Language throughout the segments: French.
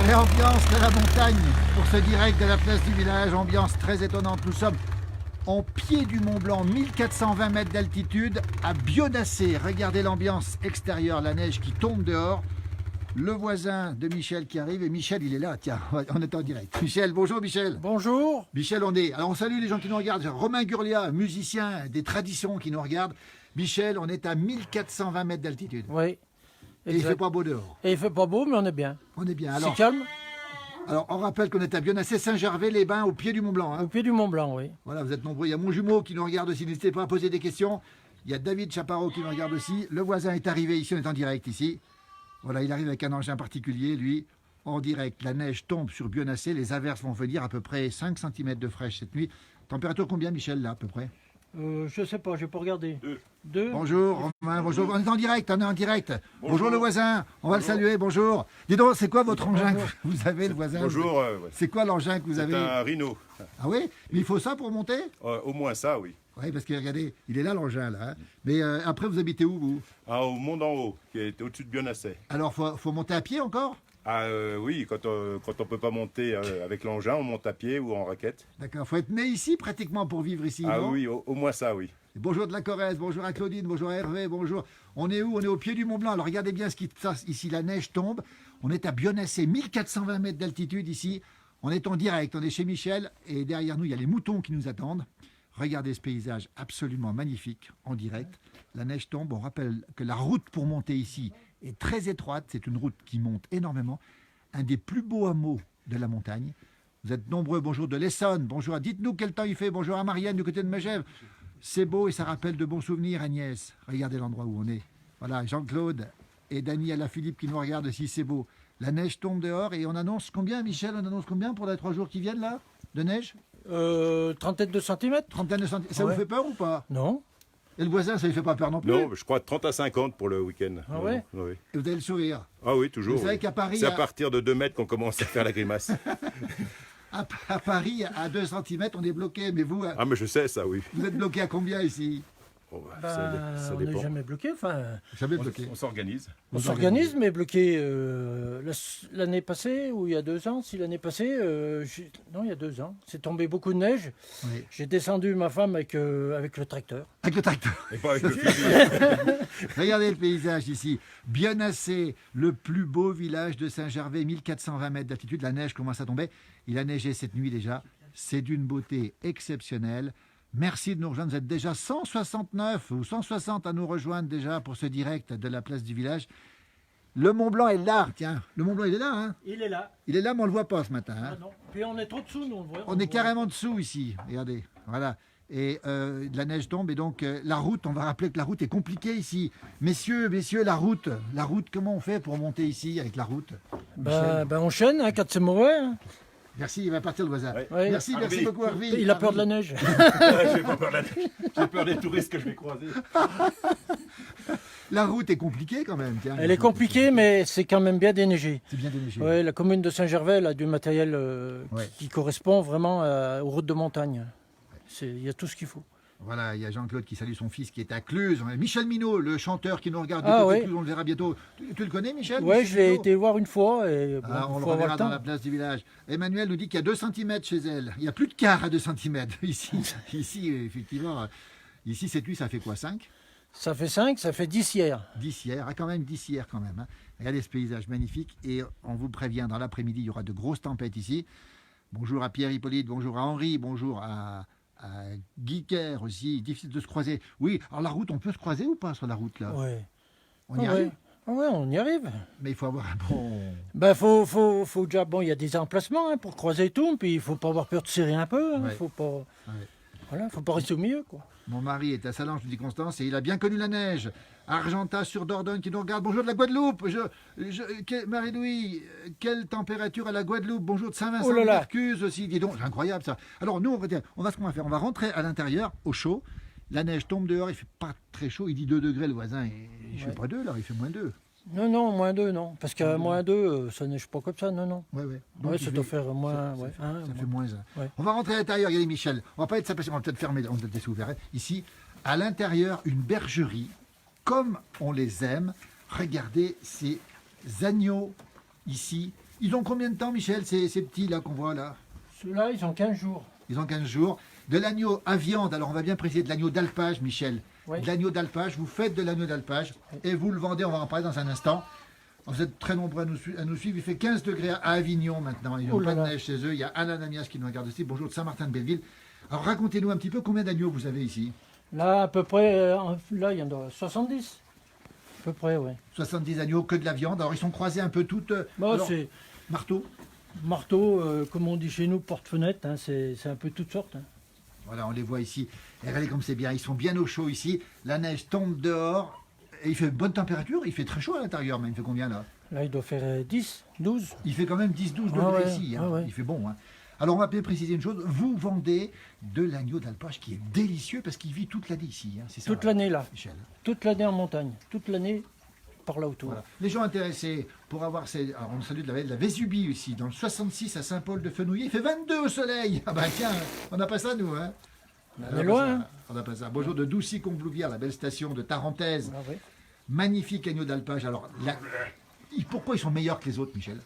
Réambiance de la montagne pour ce direct de la place du village. Ambiance très étonnante. Nous sommes en pied du Mont Blanc, 1420 mètres d'altitude, à Bionnassé. Regardez l'ambiance extérieure, la neige qui tombe dehors. Le voisin de Michel qui arrive. Et Michel, il est là. Tiens, on est en direct. Michel, bonjour Michel. Bonjour. Michel, on salue les gens qui nous regardent. Romain Gurlia, musicien des traditions qui nous regarde. Michel, on est à 1420 mètres d'altitude. Oui. Et il ne fait pas beau dehors. Et il fait pas beau, mais on est bien. On est bien. C'est calme. Alors, on rappelle qu'on est à Bionnassé, Saint-Gervais-les-Bains, au pied du Mont Blanc. Hein. Au pied du Mont Blanc, oui. Voilà, vous êtes nombreux. Il y a mon jumeau qui nous regarde aussi. N'hésitez pas à poser des questions. Il y a David Chaparro qui nous regarde aussi. Le voisin est arrivé ici, on est en direct ici. Voilà, il arrive avec un engin particulier, lui, en direct. La neige tombe sur Bionnassé. Les averses vont venir à peu près 5 cm de fraîche cette nuit. Température combien, Michel, là, à peu près? Je sais pas, je n'ai pas regardé. Deux. Bonjour, Romain, bonjour. On est en direct, on est en direct. Bonjour, le voisin, on va le saluer, bonjour. Dis donc, c'est quoi votre engin que vous avez, le voisin? Bonjour. Ouais. C'est quoi l'engin que vous avez? C'est un Rhino. Ah oui? Mais il faut ça pour monter? Au moins ça, oui. Oui, parce que regardez, il est là l'engin, là. Hein. Mais après, vous habitez où, vous? Ah, au Mont d'en haut, qui est au-dessus de Bionnassé. Alors, faut monter à pied encore? Ah oui, quand on peut pas monter avec l'engin, on monte à pied ou en raquette. D'accord, faut être né ici pratiquement pour vivre ici, Ah non? oui, au moins ça, oui. Bonjour de la Corrèze, bonjour à Claudine, bonjour à Hervé, bonjour. On est où? On est au pied du Mont Blanc. Alors regardez bien ce qui se passe ici, la neige tombe. On est à Bionnassé, 1420 mètres d'altitude ici. On est en direct, on est chez Michel et derrière nous, il y a les moutons qui nous attendent. Regardez ce paysage absolument magnifique en direct. La neige tombe, on rappelle que la route pour monter ici est très étroite. C'est une route qui monte énormément. Un des plus beaux hameaux de la montagne. Vous êtes nombreux, bonjour de l'Essonne, bonjour, dites-nous quel temps il fait, bonjour à Marianne du côté de Megève. C'est beau et ça rappelle de bons souvenirs, Agnès. Regardez l'endroit où on est. Voilà, Jean-Claude et Dany Alaphilippe qui nous regardent aussi, c'est beau. La neige tombe dehors et on annonce combien, Michel? On annonce combien pour les 3 jours qui viennent là, de neige? Trentaine de centimètres. Trentaine de centimètres. Ça Ouais. vous fait peur ou pas? Non. Et le voisin, ça lui fait pas peur non plus? Non, je crois 30 à 50 pour le week-end. Ah ouais? Oui. Et vous avez le sourire. Ah oui, toujours. Vous savez oui. qu'à Paris, C'est à partir de 2 mètres qu'on commence à faire la grimace. à Paris, à 2 cm, on est bloqué. Mais vous, Ah mais je sais ça, oui. vous êtes bloqué à combien ici? Oh, bah, ça On n'est dépend. jamais bloqué. Enfin, Jamais bloqué. On s'organise. on s'organise, mais bloqué l'année passée ou il y a 2 ans. Si l'année passée, non, il y a 2 ans, c'est tombé beaucoup de neige. Oui. J'ai descendu ma femme avec le tracteur. Avec le tracteur. Et pas avec le fusil. Regardez le paysage ici. Bionnassé, le plus beau village de Saint-Gervais, 1420 mètres d'altitude. La neige commence à tomber. Il a neigé cette nuit déjà. C'est d'une beauté exceptionnelle. Merci de nous rejoindre. Vous êtes déjà 169 ou 160 à nous rejoindre déjà pour ce direct de la place du village. Le Mont Blanc est là. Tiens, le Mont Blanc, il est là. Hein, Il est là. il est là, mais on ne le voit pas ce matin. Hein. Ah non. Puis on est trop dessous, nous on le voit. On est carrément dessous ici. Regardez. Voilà. Et la neige tombe. Et donc, la route, on va rappeler que la route est compliquée ici. Messieurs, la route, comment on fait pour monter ici avec la route? Michel. Ben on chaîne, hein, quand c'est mauvais. Hein. Merci, il va partir le voisin. Ouais. Ouais. Merci Harvey. beaucoup, Harvey. Il a peur de la neige. J'ai pas peur de la neige. J'ai peur des touristes que je vais croiser. La route est compliquée quand même. Tiens. Elle est compliquée, mais c'est quand même bien déneigé. C'est bien déneigé. Ouais, la commune de Saint-Gervais a du matériel Ouais. qui correspond vraiment aux routes de montagne. Il y a tout ce qu'il faut. Voilà, il y a Jean-Claude qui salue son fils qui est à Cluse. Michel Minot, le chanteur qui nous regarde de Ah, côté ouais. Cluse, on le verra bientôt. Tu le connais, Michel? Ouais, Michel je l'ai Minot été voir une fois et bon, Ah, on le faut avoir reverra le dans temps. la place du village. Emmanuel nous dit qu'il y a 2 cm chez elle. Il n'y a plus de quart à 2 cm ici. Ici, effectivement. Ici, cette nuit, ça fait quoi? 5? Ça fait 5, ça fait 10 hier. 10 hier. Ah, quand même, 10 hier quand même. Hein. Regardez ce paysage magnifique. Et on vous prévient, dans l'après-midi, il y aura de grosses tempêtes ici. Bonjour à Pierre Hippolyte, bonjour à Henri, bonjour à Guy Kerr aussi. Difficile de se croiser. Oui, alors la route, on peut se croiser ou pas sur la route là? Ouais. On y Ouais. arrive? Ouais, on y arrive. Mais il faut avoir un bon... Ben, faut déjà, bon, il y a des emplacements hein, pour croiser et tout, puis il faut pas avoir peur de serrer un peu. Hein, Ouais. faut pas, voilà, faut pas rester au milieu, quoi. Mon mari est à Salange, nous dit Constance, et il a bien connu la neige. Argentat sur Dordogne qui nous regarde. Bonjour de la Guadeloupe. Marie-Louis, quelle température à la Guadeloupe? Bonjour de Saint-Vincent Oh là de là. Mercuse aussi. Dis donc, c'est incroyable ça. Alors nous, ce qu'on va faire, on va rentrer à l'intérieur, au chaud. La neige tombe dehors, il fait pas très chaud. Il dit 2 degrés le voisin. Et il fait Ouais. pas 2 là, il fait -2. Non, -2, non. Parce qu'à -2, ça neige pas comme ça, non. Ouais. Donc, Ouais, il ça fait- doit faire moins. ça Ouais, fait- un, ça fait moins. -1. Ouais. On va rentrer à l'intérieur, regardez Michel. On va pas être sapé, on va peut-être fermer, on va peut-être laisser ouvert. Ici, à l'intérieur, une bergerie, comme on les aime. Regardez ces agneaux ici Ils ont combien de temps, Michel, ces petits là qu'on voit là? Ceux-là, ils ont 15 jours. Ils ont 15 jours. De l'agneau à viande, alors on va bien préciser de l'agneau d'alpage, Michel. Oui. De l'agneau d'alpage, vous faites de l'agneau d'alpage et vous le vendez, on va en parler dans un instant. Vous êtes très nombreux à nous suivre. Il fait 15 degrés à Avignon maintenant. Ils n'ont Oh là pas de là. neige chez eux. Il y a Alain Amias qui nous regarde aussi. Bonjour de Saint-Martin-de-Belleville. Alors racontez-nous un petit peu combien d'agneaux vous avez ici. Là, à peu près, là, il y en a 70. À peu près, oui. 70 agneaux, que de la viande. Alors ils sont croisés un peu toutes. Bon, alors, c'est marteau. marteau, comme on dit chez nous, porte-fenêtre. Hein, c'est un peu toutes sortes. Hein. Voilà, on les voit ici. Et regardez comme c'est bien. Ils sont bien au chaud ici. La neige tombe dehors. Et il fait bonne température. Il fait très chaud à l'intérieur, mais il fait combien là? Là, il doit faire 10, 12. Il fait quand même 10-12 degrés Ah ouais, ici. Hein. ah ouais. Il fait bon. Hein. Alors on va peut-être préciser une chose. Vous vendez de l'agneau d'alpage qui est délicieux parce qu'il vit toute l'année ici. Hein. C'est ça, Toute l'année, là. Michel. Toute l'année en montagne. Toute l'année par là autour. Voilà. Les gens intéressés pour avoir ces... Alors on salue de la Vésubie ici, dans le 66 à Saint-Paul-de-Fenouillet. Il fait 22 au soleil. Ah bah tiens, on n'a pas ça nous. Hein. On est loin. Hein. On n'a pas ça. Bonjour de Doucy-Comblouvière, la belle station de Tarentaise. Ah, oui. Magnifique agneau d'alpage. Alors pourquoi ils sont meilleurs que les autres, Michel?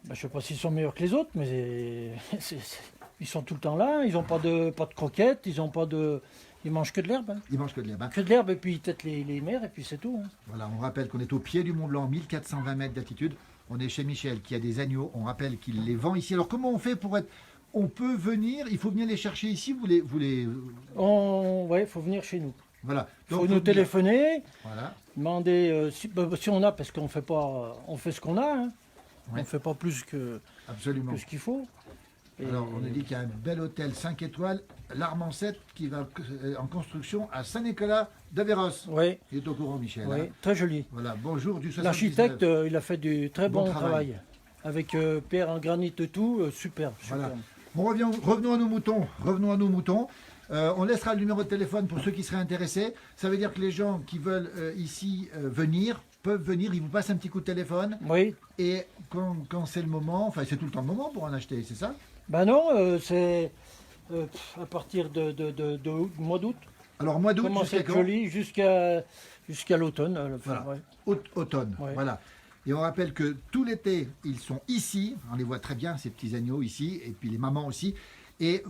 Bah, je ne sais pas s'ils sont meilleurs que les autres, mais ils sont tout le temps là. Ils n'ont pas de croquettes, ils mangent que de l'herbe. Hein. Ils mangent que de l'herbe. Hein. Que de l'herbe et puis peut-être les mers et puis c'est tout. Hein. Voilà, on rappelle qu'on est au pied du Mont Blanc, 1420 mètres d'altitude. On est chez Michel qui a des agneaux. On rappelle qu'il les vend ici. Alors comment on fait pour être... On peut venir, il faut venir les chercher ici, Ouais, faut venir chez nous. Voilà. Il faut Donc, nous venir. téléphoner, Voilà. demander si on a, parce qu'on fait pas, on fait ce qu'on a. Hein. Ouais. On ne fait pas plus que Absolument. ce qu'il faut. Et Alors, on nous dit qu'il y a un bel hôtel 5 étoiles, l'Armancette, qui va en construction à Saint-Nicolas de Véros. Oui, Il est au courant, Michel. oui, Hein. très joli. Voilà, bonjour du 79. L'architecte, il a fait du très Bon bon travail. travail. Avec pierre en granit et tout, super. Voilà. super. Bon, revenons à nos moutons. Revenons à nos moutons. On laissera le numéro de téléphone pour ceux qui seraient intéressés. Ça veut dire que les gens qui veulent ici venir peuvent venir. Ils vous passent un petit coup de téléphone. Oui. Et quand c'est le moment, enfin c'est tout le temps le moment pour en acheter, c'est ça? Ben non, c'est à partir du mois d'août. Alors mois d'août Commence à jusqu'à être quand? joli jusqu'à l'automne. Voilà. Ouais. Automne. Ouais. Voilà. Et on rappelle que tout l'été, ils sont ici. On les voit très bien, ces petits agneaux ici, et puis les mamans aussi. Et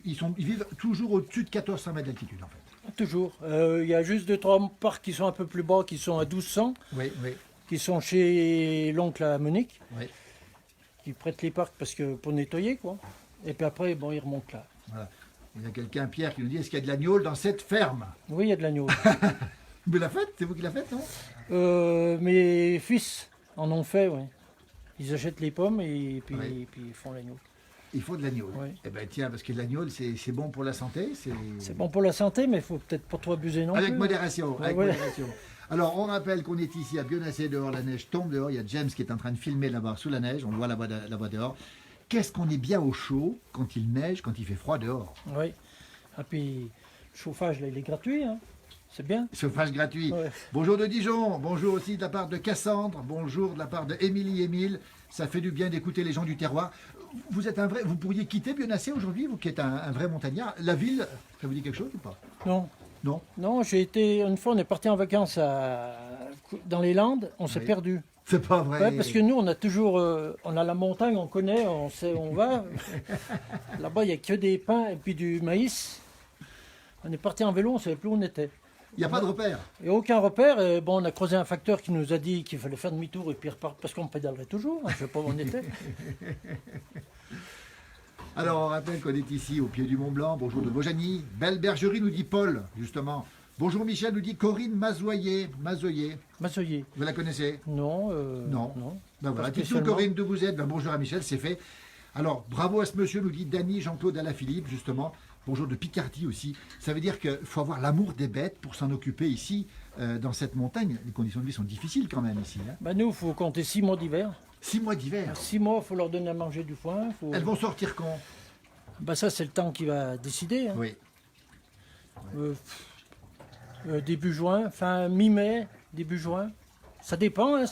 ils vivent toujours au-dessus de 1400 mètres d'altitude, en fait. Toujours. Il y a juste 2-3 parcs qui sont un peu plus bas, qui sont à 1200, Oui, oui, qui sont chez l'oncle à Monique, oui. qui prête les parcs pour nettoyer, quoi. Et puis après, bon, ils remontent là. Voilà. Il y a quelqu'un, Pierre, qui nous dit, est-ce qu'il y a de l'agneau dans cette ferme? Oui, il y a de l'agneau. Vous la faites? C'est vous qui la faites, non? Mes fils en ont fait, oui. Ils achètent les pommes et puis, Oui. et puis ils font l'agneau. Il faut de l'agneau. Oui. Eh bien, tiens, parce que l'agneau, c'est bon pour la santé. C'est bon pour la santé, mais il faut peut-être pas trop abuser non Avec plus. modération. Ouais, Avec ouais. modération. Alors, on rappelle qu'on est ici à Bionnassay dehors, la neige tombe dehors. Il y a James qui est en train de filmer là-bas sous la neige. On le voit là-bas dehors. Qu'est-ce qu'on est bien au chaud quand il neige, quand il fait froid dehors? Oui. Et puis, le chauffage, là, il est gratuit. Hein. C'est bien. Chauffage gratuit. Ouais. Bonjour de Dijon. Bonjour aussi de la part de Cassandre. Bonjour de la part de Émilie. Ça fait du bien d'écouter les gens du terroir. Vous êtes un vrai. Vous pourriez quitter Bionnassay aujourd'hui, vous qui êtes un vrai montagnard. La ville, ça vous dit quelque chose ou pas? Non. Non. Non, une fois, on est parti en vacances dans les Landes, on s'est Oui. perdu. C'est pas vrai. Ouais, parce que nous, on a toujours, on a la montagne, on connaît, on sait où on va. Là-bas, il n'y a que des pins et puis du maïs. On est parti en vélo, on ne savait plus où on était. Il n'y a pas de repère. Et aucun repère. Et bon, on a creusé un facteur qui nous a dit qu'il fallait faire demi-tour et puis repartir parce qu'on pédalerait toujours. Je ne sais pas où on était. Alors, on rappelle qu'on est ici au pied du Mont Blanc. Bonjour de Beaujani. Belle bergerie, nous dit Paul, justement. Bonjour Michel, nous dit Corinne Mazoyer. Massoyer. Vous la connaissez? Non. Non. Non. Ben voilà, Pas dites-nous spécialement. Corinne d'où vous êtes. Ben bonjour à Michel, c'est fait. Alors, bravo à ce monsieur, nous dit Dany Jean-Claude Alaphilippe, justement. Bonjour de Picardie aussi. Ça veut dire qu'il faut avoir l'amour des bêtes pour s'en occuper ici, dans cette montagne. Les conditions de vie sont difficiles quand même ici. Hein. Bah, nous, il faut compter 6 mois d'hiver. 6 mois d'hiver. 6 mois, il faut leur donner à manger du foin. Elles vont sortir quand? Bah, ça, c'est le temps qui va décider. Hein. Oui. Début juin, fin mi-mai, début juin. Ça dépend, hein,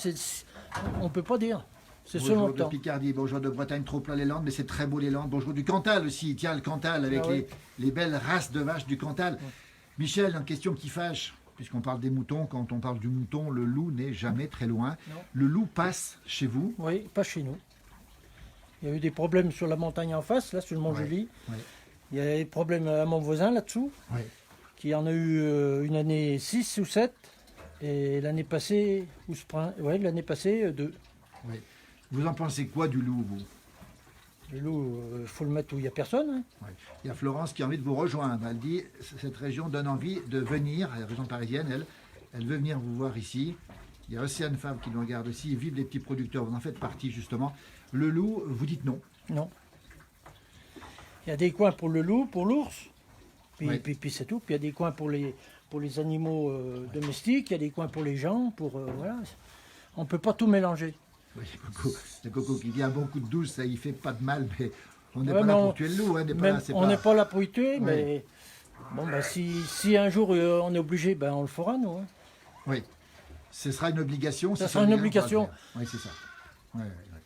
on ne peut pas dire. C'est selon Bonjour le de temps. Picardie, bonjour de Bretagne, trop plein les Landes, mais c'est très beau les Landes. Bonjour du Cantal aussi, tiens le Cantal avec Ah oui. les belles races de vaches du Cantal. Michel, une question qui fâche, puisqu'on parle des moutons, quand on parle du mouton, le loup n'est jamais très loin. Non. Le loup passe chez vous. Oui, pas chez nous. Il y a eu des problèmes sur la montagne en face, là, sur le Mont-Joli. Ouais. Il y a des problèmes à mon voisin là-dessous, Ouais. qui en a eu une année 6 ou 7. Et l'année passée, l'année passée, 2. Ouais. Vous en pensez quoi du loup, vous? Le loup, il faut le mettre où il n'y a personne. Hein. Ouais. Il y a Florence qui a envie de vous rejoindre. Elle dit cette région donne envie de venir. La région parisienne, elle veut venir vous voir ici. Il y a Océane Fabre qui nous regarde aussi. Vive les petits producteurs, vous en faites partie justement. Le loup, vous dites non. Non. Il y a des coins pour le loup, pour l'ours, puis, Ouais. puis c'est tout. Puis il y a des coins pour les animaux domestiques, il y a des coins pour les gens, voilà. On ne peut pas tout mélanger. Oui, le Coco qui dit un bon coup de douce, ça y fait pas de mal, mais on n'est Ouais, pas mais là on- pour tuer le loup. Hein, On n'est pas là pour y tuer, mais bon, si un jour on est obligé, ben, on le fera, nous. Hein. Oui, ce sera une obligation. Ça si sera une vient, obligation. on va le faire. Oui, c'est ça. Ouais, ouais, ouais.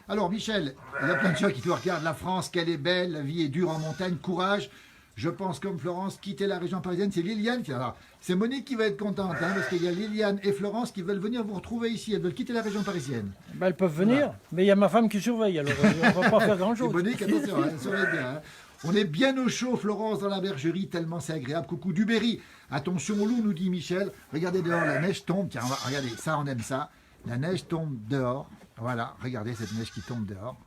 Alors, Michel, il y a plein de gens qui te regardent. La France, qu'elle est belle, la vie est dure en montagne, courage. Je pense comme Florence, quitter la région parisienne, c'est Liliane qui... Alors, c'est Monique qui va être contente, hein, parce qu'il y a Liliane et Florence qui veulent venir vous retrouver ici. Elles veulent quitter la région parisienne. Ben, elles peuvent venir, Voilà. mais il y a ma femme qui surveille, alors on ne va pas faire Et grand-chose. Monique, attention, hein, surveille bien. Hein. On est bien au chaud, Florence, dans la bergerie, tellement c'est agréable. Coucou du Berry. Attention au loup, nous dit Michel. Regardez dehors, la neige tombe. Tiens, regardez, ça, on aime ça. La neige tombe dehors. Voilà, regardez cette neige qui tombe dehors.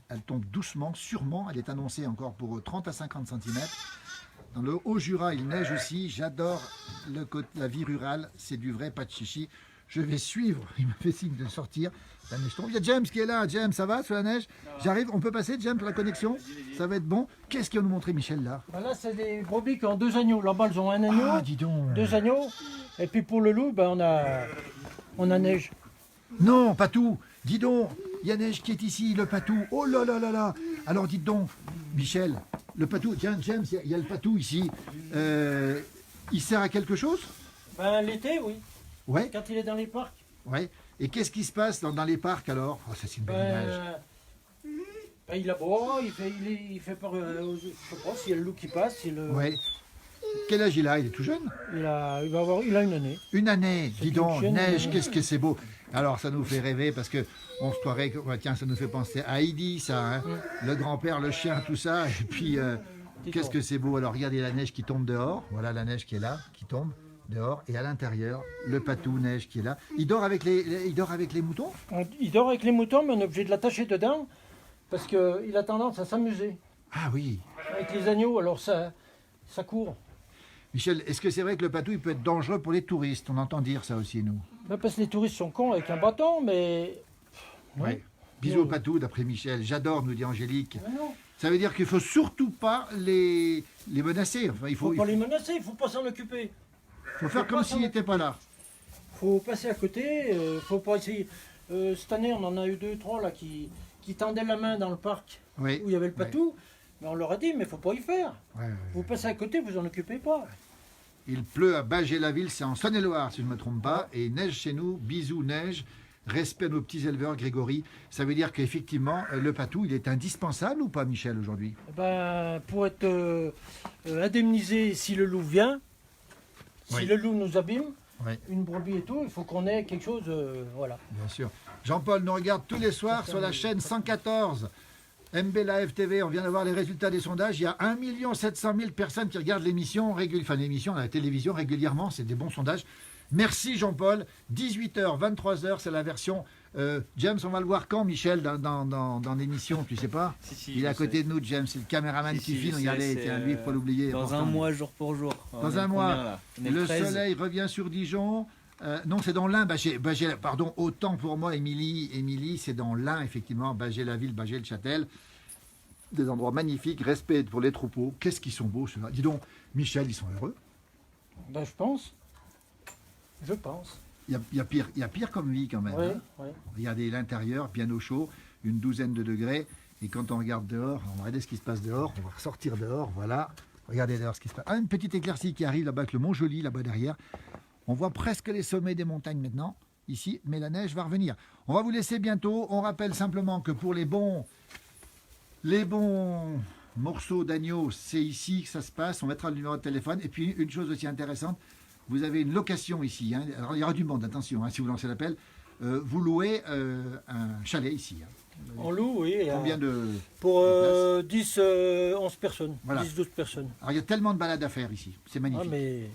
Elle tombe doucement, sûrement. Elle est annoncée encore pour 30 à 50 cm. Dans le Haut-Jura, il neige aussi. J'adore la vie rurale. C'est du vrai, pas de chichi. Je vais suivre. Il me fait signe de sortir. La neige tombe. Il y a James qui est là. James, ça va sur la neige? J'arrive. On peut passer, James, pour la connexion? Ça va être bon. Qu'est-ce qu'il va nous montrer, Michel, là? Ben là, c'est des brebis qui ont 2 agneaux. Là-bas, elles ont un agneau, Ah, dis donc. 2 agneaux. Et puis pour le loup, ben, on a neige. Non, Patou, dis donc, il y a neige qui est ici, le Patou. Oh là là là là. Alors dites donc, Michel, le Patou, tiens, James, il y a le Patou ici. Il sert à quelque chose? Ben, l'été, oui, Ouais, quand il est dans les parcs. ouais. Et qu'est-ce qui se passe dans les parcs alors? Oh, ça c'est une belle image. Ben, il aboie, il fait peur. Je sais pas s'il y a le loup qui passe. Ouais. Quel âge il a? Il est tout jeune? Il a une année. Une année, dis une donc, chienne, neige, une qu'est-ce que c'est beau. Alors ça nous fait rêver parce que on se croirait que, ouais, tiens, ça nous fait penser à Heidi, ça, hein. Le grand-père, le chien, tout ça. Et puis, qu'est-ce que c'est beau. Alors regardez la neige qui tombe dehors. Voilà la neige qui est là, qui tombe dehors. Et à l'intérieur, le Patou neige qui est là. Il dort avec il dort avec les moutons? Il dort avec les moutons, mais on est obligé de l'attacher dedans parce qu'il a tendance à s'amuser Ah oui. avec les agneaux. Alors ça court. Michel, est-ce que c'est vrai que le Patou, il peut être dangereux pour les touristes? On entend dire ça aussi, nous. Ben, parce que les touristes sont cons avec un bâton, mais. Non. Ouais. Bisous au Patou, d'après Michel. J'adore, nous dit Angélique. Mais non. Ça veut dire qu'il faut surtout pas les menacer. Enfin, il Faut faut pas les menacer, il faut pas s'en occuper. faire comme s'il n'était pas là. Faut passer à côté, faut pas essayer. Cette année, on en a eu 2, 3 là qui tendaient la main dans le parc Oui. où il y avait le patou. Mais on leur a dit, mais faut pas y faire. Ouais, ouais. Vous passez à côté, vous en occupez pas. Il pleut à Bâgé-la-Ville, c'est en Saône-et-Loire, si je ne me trompe pas. Et il neige chez nous, bisous, neige. Respect à nos petits éleveurs, Grégory. Ça veut dire qu'effectivement, le Patou, il est indispensable ou pas, Michel, aujourd'hui? Eh ben, pour être indemnisé si le loup vient, si Oui. le loup nous abîme, Oui, une brebis et tout, il faut qu'on ait quelque chose. Voilà. bien sûr. Jean-Paul nous regarde tous les soirs sur la chaîne 114. MB Live TV, on vient d'avoir les résultats des sondages. Il y a 1 700 000 personnes qui regardent l'émission, l'émission à la télévision régulièrement. C'est des bons sondages. Merci Jean-Paul. 18h, 23h, c'est la version. James, on va le voir quand, Michel, dans l'émission, tu sais pas? Si, Il est à je côté sais. de nous, James, c'est le caméraman Si, qui si, filme. je Regardez, sais, tiens, lui, il faut c'est, l'oublier. Dans pourtant. un mois, jour pour jour. Dans On est un le mois, combien, là On est Le 13. soleil revient sur Dijon. Non, c'est dans l'Ain, pardon, autant pour moi, Émilie, c'est dans l'Ain, effectivement, Bâgé-la-Ville, Bâgé-le-Châtel. Des endroits magnifiques, respect pour les troupeaux. Qu'est-ce qu'ils sont beaux, ceux-là. Dis donc, Michel, ils sont heureux. Ben, je pense. Je pense. Il y a pire comme vie quand même. Oui, Hein. oui. Regardez l'intérieur, bien au chaud, une douzaine de degrés. Et quand on regarde dehors, on va regarder ce qui se passe dehors. On va ressortir dehors, voilà. Regardez dehors ce qui se passe. Ah, une petite éclaircie qui arrive là-bas avec le Mont-Joli, là-bas derrière. On voit presque les sommets des montagnes maintenant, ici, mais la neige va revenir. On va vous laisser bientôt. On rappelle simplement que pour les bons morceaux d'agneau, c'est ici que ça se passe. On mettra le numéro de téléphone. Et puis, une chose aussi intéressante, vous avez une location ici. Hein. Alors, il y aura du monde, attention, hein, si vous lancez l'appel. Vous louez un chalet ici. Hein. On loue, oui. Combien de... Pour de 10, 11 personnes. Voilà. 10, 12 personnes. Alors, il y a tellement de balades à faire ici. C'est magnifique. Ah, mais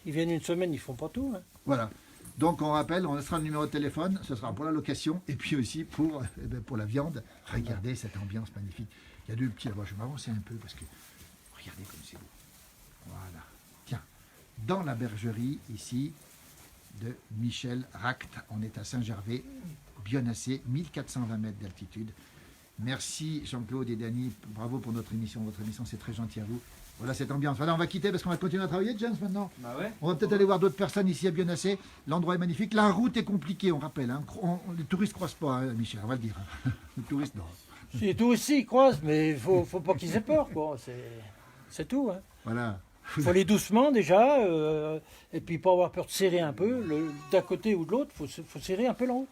ils viennent une semaine, ils font pas tout. Hein. Voilà. Donc, on rappelle, on laissera le numéro de téléphone. Ce sera pour la location et puis aussi pour la viande. Regardez cette ambiance magnifique. Il y a deux petits là-bas. Je vais m'avancer un peu parce que regardez comme c'est beau. Voilà. Tiens, dans la bergerie ici de Michel Ract, on est à Saint-Gervais, Bionnassé, 1420 mètres d'altitude. Merci Jean-Claude et Dany, bravo pour notre émission. Votre émission, c'est très gentil à vous. Voilà cette ambiance. Voilà, on va quitter parce qu'on va continuer à travailler, James, maintenant. Bah ouais. On va peut-être aller voir d'autres personnes ici à Bionnassé. L'endroit est magnifique. La route est compliquée, on rappelle. Hein. Les touristes ne croisent pas, hein, Michel, on va le dire. Les touristes, non. Si, tout aussi, ils croisent, mais il faut pas qu'ils aient peur, quoi. C'est tout. Hein. Voilà. Il faut aller doucement déjà, et puis pas avoir peur de serrer un peu. D'un côté ou de l'autre, il faut serrer un peu la route.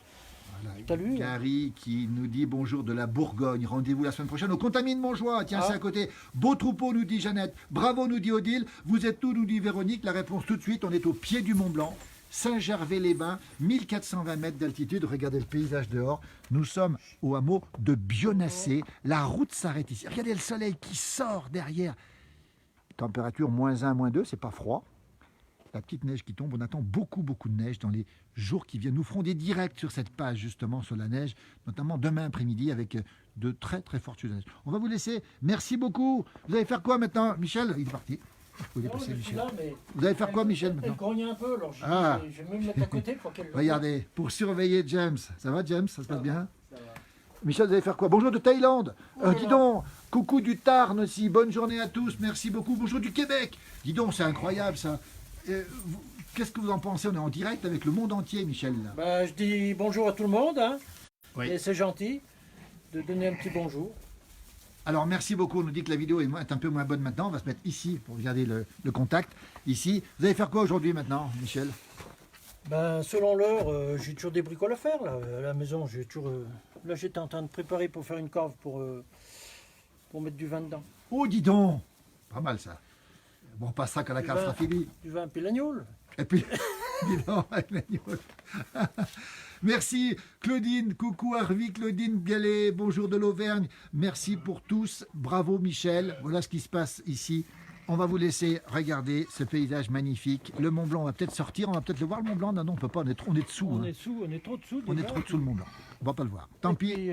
Voilà. T'as lu, Gary qui nous dit bonjour de la Bourgogne. Rendez-vous la semaine prochaine au Contamine Montjoie. Tiens, c'est à côté. Beau troupeau, nous dit Jeannette. Bravo, nous dit Odile. Vous êtes où, nous dit Véronique. La réponse tout de suite. On est au pied du Mont Blanc. Saint-Gervais-les-Bains, 1420 mètres d'altitude. Regardez le paysage dehors. Nous sommes au hameau de Bionnassé. La route s'arrête ici. Regardez le soleil qui sort derrière. Température -1, -2, c'est pas froid. La petite neige qui tombe, on attend beaucoup de neige dans les jours qui viennent. Nous ferons des directs sur cette page justement sur la neige, notamment demain après-midi avec de très fortes chutes de neige. On va vous laisser. Merci beaucoup. Vous allez faire quoi maintenant, Michel? Il est parti. Vous allez passer, Michel. Vous allez faire quoi, Michel, maintenant? Elle grogne un peu, alors je vais me mettre à côté pour qu'elle... Regardez, pour surveiller James. Ça va, James? Ça se passe bien? Ça va. Michel, vous allez faire quoi? Bonjour de Thaïlande. Dis donc, coucou du Tarn aussi. Bonne journée à tous. Merci beaucoup. Bonjour du Québec. Dis donc, c'est incroyable ça. Qu'est-ce que vous en pensez? On est en direct avec le monde entier, Michel. Là. Bah, je dis bonjour à tout le monde. Hein. Oui. Et c'est gentil de donner un petit bonjour. Alors, merci beaucoup. On nous dit que la vidéo est un peu moins bonne maintenant. On va se mettre ici pour regarder le contact. Ici. Vous allez faire quoi aujourd'hui maintenant, Michel? Ben, selon l'heure, j'ai toujours des bricoles à faire là, à la maison. J'ai toujours. Là, j'étais en train de préparer pour faire une cave pour mettre du vin dedans. Oh, dis donc. Pas mal ça. Bon, on passera quand la cave sera finie. Du vin Pilagnol. Et puis, dis donc, avec l'agneau. Merci Claudine, coucou Harvey, Claudine Bialet, bonjour de l'Auvergne. Merci pour tous. Bravo Michel. Voilà ce qui se passe ici. On va vous laisser regarder ce paysage magnifique. Le Mont Blanc, on va peut-être sortir, on va peut-être le voir le Mont Blanc. Non, on ne peut pas, on est dessous. On hein. est dessous, on est trop dessous. On est déjà. trop dessous le Mont Blanc. On va pas le voir. Tant Et pis. puis,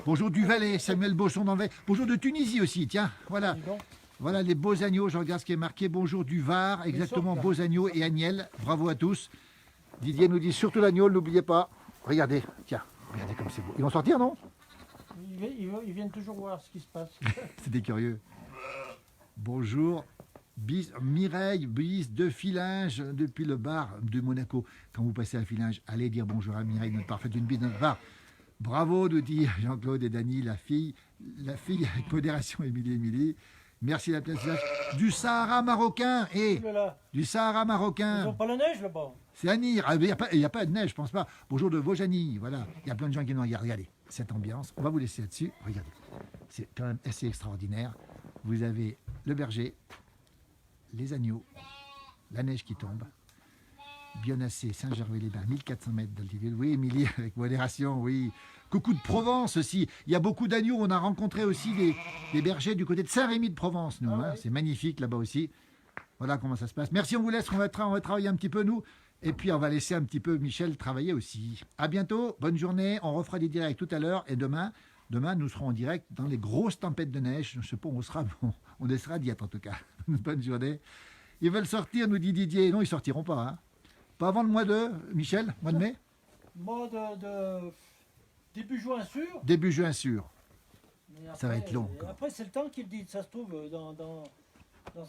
Bonjour du Valais, Samuel Bosson dans le Valais. Bonjour de Tunisie aussi, tiens. Voilà. dis donc. Voilà les beaux agneaux, je regarde ce qui est marqué. Bonjour du Var, exactement, sortent, là. beaux agneaux et Agnel. Bravo à tous. Didier nous dit surtout l'agneau, n'oubliez pas. Regardez, tiens, regardez comme c'est beau. Ils vont sortir, non? Ils viennent toujours voir ce qui se passe. C'est des curieux. Bonjour, Mireille, Bise de Filinge, depuis le bar de Monaco. Quand vous passez à Filinge, allez dire bonjour à Mireille, notre parfaite une bise de notre bar. Bravo, nous dit Jean-Claude et Dany, la fille avec modération, Émilie. Merci la place du Sahara marocain. Et Là, du Sahara ils marocain. n'ont pas la neige là-bas. C'est Anir. Ah, il n'y a pas de neige, je pense pas. Bonjour de Vaujany. Voilà. Il y a plein de gens qui nous regardent. Regardez cette ambiance. On va vous laisser là-dessus. Regardez. C'est quand même assez extraordinaire. Vous avez le berger, les agneaux, la neige qui tombe. Bionnassé, Saint-Gervais-les-Bains, 1400 mètres d'altitude. Oui, Émilie, avec modération, oui. Coucou de Provence aussi. Il y a beaucoup d'agneaux. On a rencontré aussi des bergers du côté de Saint-Rémy de Provence, nous. Ah, hein. oui. C'est magnifique là-bas aussi. Voilà comment ça se passe. Merci, on vous laisse. On va travailler un petit peu, nous. Et puis, on va laisser un petit peu Michel travailler aussi. À bientôt. Bonne journée. On refera des directs tout à l'heure. Et demain, nous serons en direct dans les grosses tempêtes de neige. Je ne sais pas où on sera. Bon, on essaiera d'y être en tout cas. Bonne journée. Ils veulent sortir, nous dit Didier. Non, ils sortiront pas. Hein. Pas avant le mois de Michel, mois de mai. Mois de début juin sûr. Début juin sûr. Mais Ça va être long, et quoi. après, c'est le temps qu'il dit. Ça se trouve, dans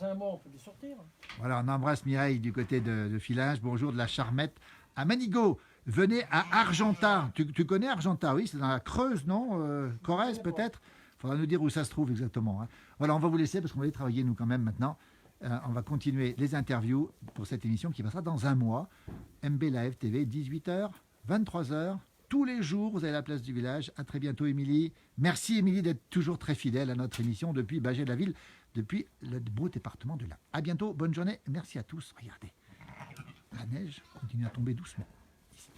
un mois, on peut les sortir. Voilà, on embrasse Mireille du côté de Filinge. Bonjour de la Charmette à Manigot. Venez à Argentat. Tu connais Argentat? Oui, c'est dans la Creuse, non? Corrèze peut-être? Il faudra nous dire où ça se trouve exactement. Hein. Voilà, on va vous laisser parce qu'on va aller travailler nous quand même maintenant. On va continuer les interviews pour cette émission qui passera dans un mois. MB Live TV, 18h, 23h. Tous les jours, vous avez la place du village. À très bientôt, Émilie. Merci, Émilie, d'être toujours très fidèle à notre émission depuis Bâgé-la-Ville, depuis le beau département de l'Ain. À bientôt, bonne journée. Merci à tous. Regardez. neige continue à tomber doucement. Ici.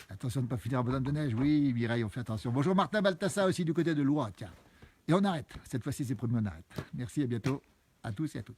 Attention de ne pas finir en bonhomme de neige. Oui, Mireille, on fait attention. Bonjour Martin Baltassa aussi du côté de Loire, tiens. Et on arrête. Cette fois-ci, c'est promis, on arrête. Merci, à bientôt à tous et à toutes.